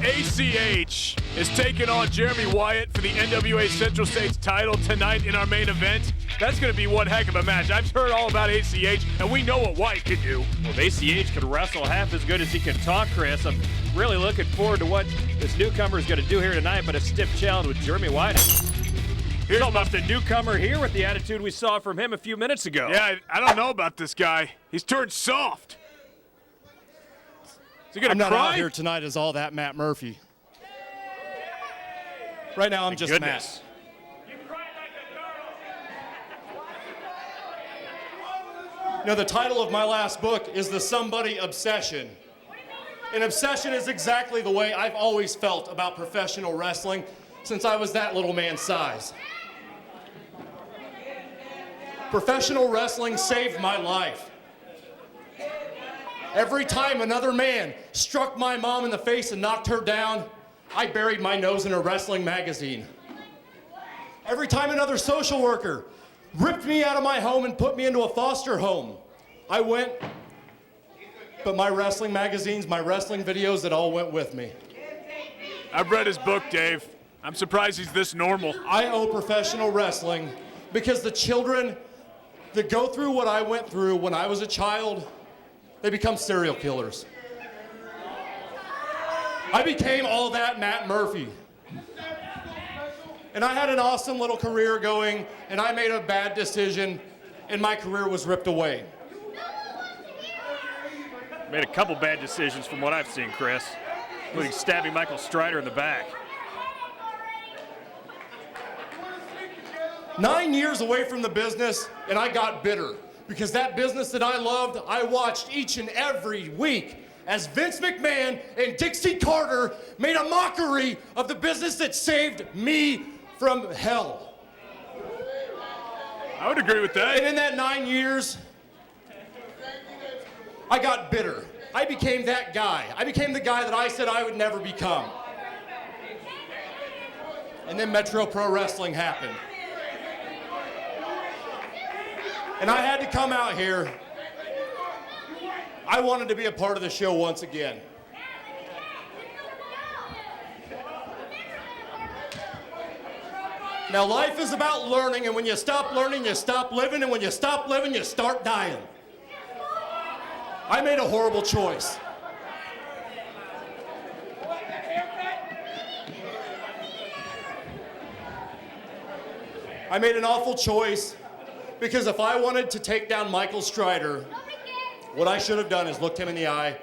ACH is taking on Jeremy Wyatt for the NWA Central States title tonight in our main event. That's going to be one heck of a match. I've heard all about ACH, and we know what Wyatt can do. Well, if ACH could wrestle half as good as he can talk, Chris, I'm really looking forward to what this newcomer is going to do here tonight, but a stiff challenge with Jeremy Wyatt. Here's almost a newcomer here with the attitude we saw from him a few minutes ago. Yeah, I don't know about this guy. He's turned soft. Is he gonna I'm not cry? out here tonight as all that Matt Murphy. Right now, I'm just Goodness. Matt. You know, the title of my last book is The Somebody Obsession. And obsession is exactly the way I've always felt about professional wrestling since I was that little man's size. Professional wrestling saved my life. Every time another man struck my mom in the face and knocked her down, I buried my nose in a wrestling magazine. Every time another social worker ripped me out of my home and put me into a foster home, I went, but my wrestling magazines, my wrestling videos, it all went with me. I've read his book, Dave. I'm surprised he's this normal. I owe professional wrestling because the children that go through what I went through when I was a child, they become serial killers. I became all that Matt Murphy. And I had an awesome little career going, and I made a bad decision, and my career was ripped away. Made a couple bad decisions from what I've seen, Chris, including stabbing Michael Strider in the back. 9 years away from the business, and I got bitter. Because that business that I loved, I watched each and every week as Vince McMahon and Dixie Carter made a mockery of the business that saved me from hell. I would agree with that. And in that 9 years, I got bitter. I became that guy. I became the guy that I said I would never become. And then Metro Pro Wrestling happened. And I had to come out here. I wanted to be a part of the show once again. Now, life is about learning, and when you stop learning, you stop living, and when you stop living, you start dying. I made a horrible choice. I made an awful choice. Because if I wanted to take down Michael Strider, what I should have done is looked him in the eye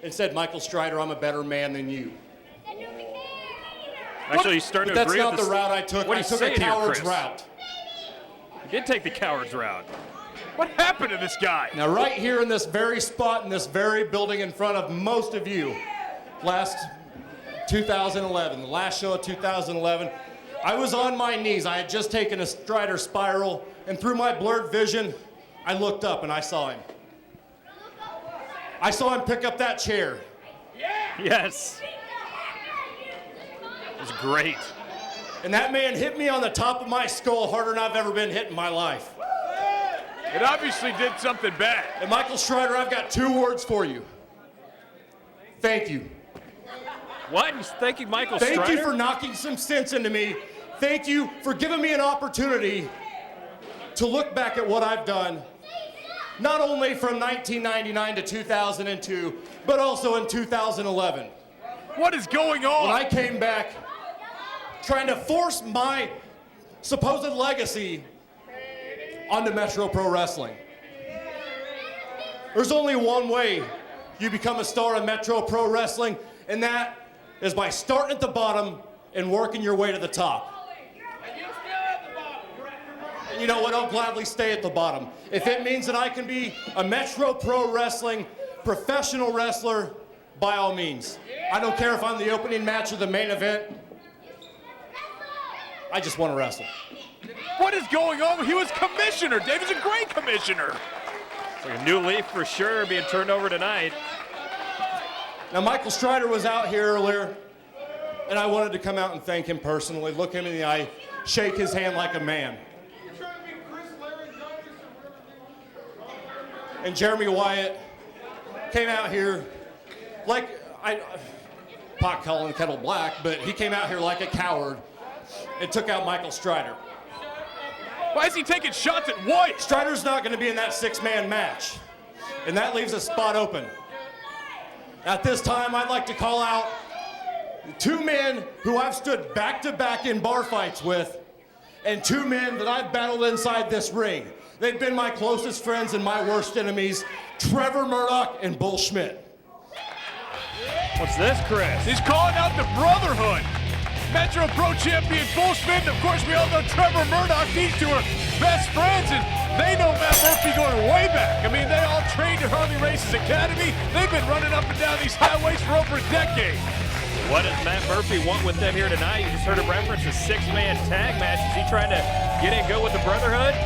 and said, Michael Strider, I'm a better man than you. Actually, he's starting But to agree that's with not the route I took. What I he's took a saying here, coward's Chris. route. He did take the coward's route. What happened to this guy? Now, right here in this very spot, in this very building in front of most of you, last 2011, the last show of 2011, I was on my knees. I had just taken a Strider spiral, and through my blurred vision, I looked up and I saw him. I saw him pick up that chair. Yes. It was great. And that man hit me on the top of my skull harder than I've ever been hit in my life. It obviously did something bad. And Michael Strider, I've got 2 words for you. Thank you. What? He's thanking Michael Strider? Thank you for knocking some sense into me. Thank you for giving me an opportunity to look back at what I've done, not only from 1999 to 2002, but also in 2011. What is going on? When I came back trying to force my supposed legacy onto Metro Pro Wrestling. There's only one way you become a star in Metro Pro Wrestling, and that is by starting at the bottom and working your way to the top. And you know what? I'll gladly stay at the bottom. If it means that I can be a Metro Pro Wrestling professional wrestler, by all means. I don't care if I'm the opening match or the main event. I just want to wrestle. What is going on? He was commissioner. David's a great commissioner. It's like a new leaf for sure being turned over tonight. Now, Michael Strider was out here earlier, and I wanted to come out and thank him personally, look him in the eye, shake his hand like a man. And Jeremy Wyatt came out here like pot calling the kettle black, but he came out here like a coward and took out Michael Strider. Why is he taking shots at Wyatt? Strider's not going to be in that 6-man match, and that leaves a spot open. At this time, I'd like to call out 2 men who I've stood back-to-back in bar fights with, and 2 men that I've battled inside this ring. They've been my closest friends and my worst enemies, Trevor Murdock and Bull Schmitt. What's this, Chris? He's calling out the Brotherhood. Metro Pro Champion Bull Schmitt, and of course we all know Trevor Murdock. These 2 are best friends, and they know Matt Murphy going way back. I mean, they all trained at Harley Races Academy. They've been running up and down these highways for over a decade. What does Matt Murphy want with them here tonight? You just heard him reference a 6-man tag match. Is he trying to get in good with the Brotherhood?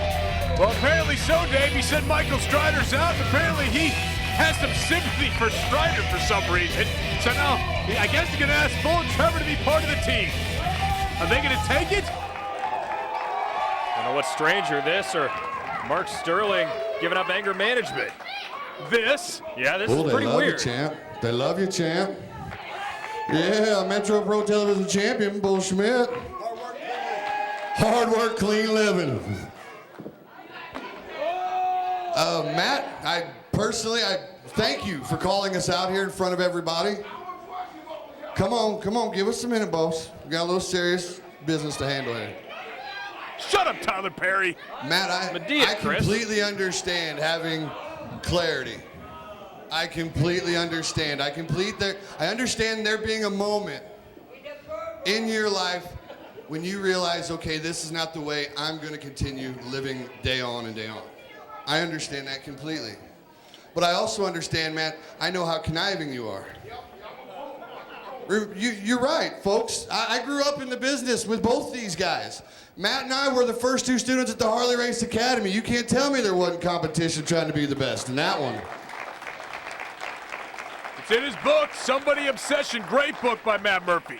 Well, apparently so, Dave. He said Michael Strider's out, and apparently he has some sympathy for Strider for some reason. So now, I guess he's going to ask Bull and Trevor to be part of the team. Are they going to take it? I don't know what's stranger, this or Mark Sterling giving up anger management. This? Yeah, this is pretty weird. They love you, champ. They love you, champ. Yeah, Metro Pro Television champion, Bull Schmitt. Hard work, clean living. Matt, I thank you for calling us out here in front of everybody. Come on, give us a minute, boss. We got a little serious business to handle here. Shut up, Tyler Perry. Matt, I completely understand having clarity. I completely understand. I understand there being a moment in your life when you realize, okay, this is not the way I'm going to continue living day on and day on. I understand that completely. But I also understand, Matt, I know how conniving you are. You're right, folks. I grew up in the business with both these guys. Matt and I were the first 2 students at the Harley Race Academy. You can't tell me there wasn't competition trying to be the best in that one. It's in his book, Somebody Obsession. Great book by Matt Murphy.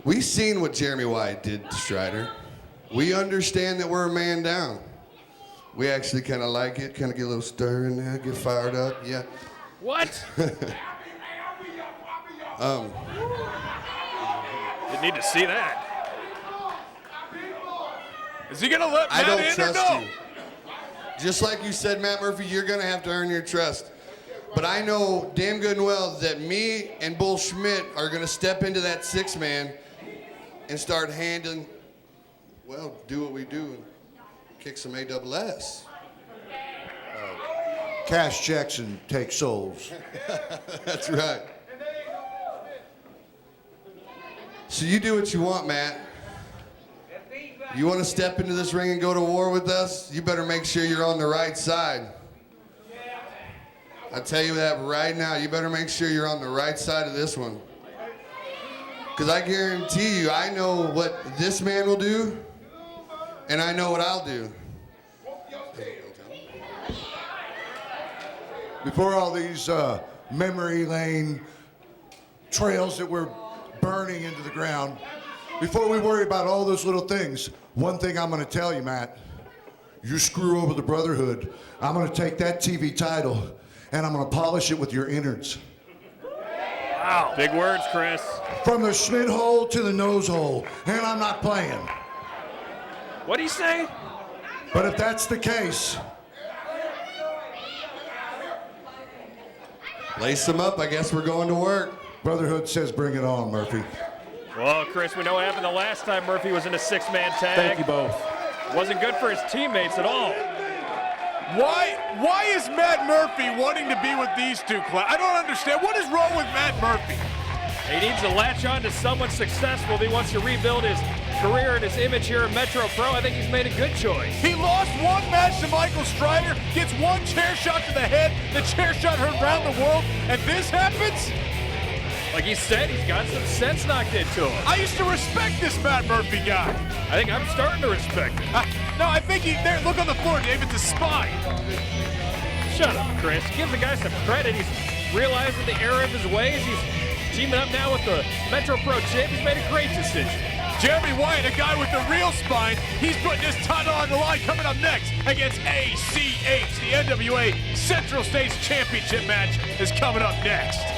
We seen what Jeremy Wyatt did to Strider. We understand that we're a man down. We actually kind of like it, kind of get a little stir in there, get fired up, yeah. What? Didn't need to see that. Is he going to let Matt in or no? You. Just like you said, Matt Murphy, you're going to have to earn your trust. But I know damn good and well that me and Bull Schmitt are going to step into that 6-man and start handling, well, do what we do and kick some ASS. Cash checks and take souls. That's right. So you do what you want, Matt. You want to step into this ring and go to war with us? You better make sure you're on the right side. I tell you that right now. You better make sure you're on the right side of this one. Because I guarantee you, I know what this man will do, and I know what I'll do. Before all these memory lane trails that we're burning into the ground, before we worry about all those little things, one thing I'm going to tell you, Matt, you screw over the Brotherhood, I'm going to take that TV title and I'm going to polish it with your innards. Wow. Big words, Chris. From the Schmitt hole to the nose hole, and I'm not playing. What'd he say? But if that's the case, lace them up. I guess we're going to work. Brotherhood says bring it on, Murphy. Well, Chris, we know what happened the last time Murphy was in a 6-man tag. Thank you both. Wasn't good for his teammates at all. Why is Matt Murphy wanting to be with these 2? I don't understand. What is wrong with Matt Murphy? He needs to latch on to someone successful if he wants to rebuild his career and his image here in Metro Pro. I think he's made a good choice. He lost 1 match to Michael Strider, gets 1 chair shot to the head, the chair shot heard around the world, and this happens? Like he said, he's got some sense knocked into him. I used to respect this Matt Murphy guy. I think I'm starting to respect him. No, I think there, look on the floor, Dave, it's a spy. Shut up, Chris. Give the guy some credit. He's realizing the error of his ways. He's teaming up now with the Metro Pro champ. He's made a great decision. Jeremy Wyatt, a guy with the real spine, he's putting his title on the line coming up next against ACH. H, the NWA Central States Championship match is coming up next.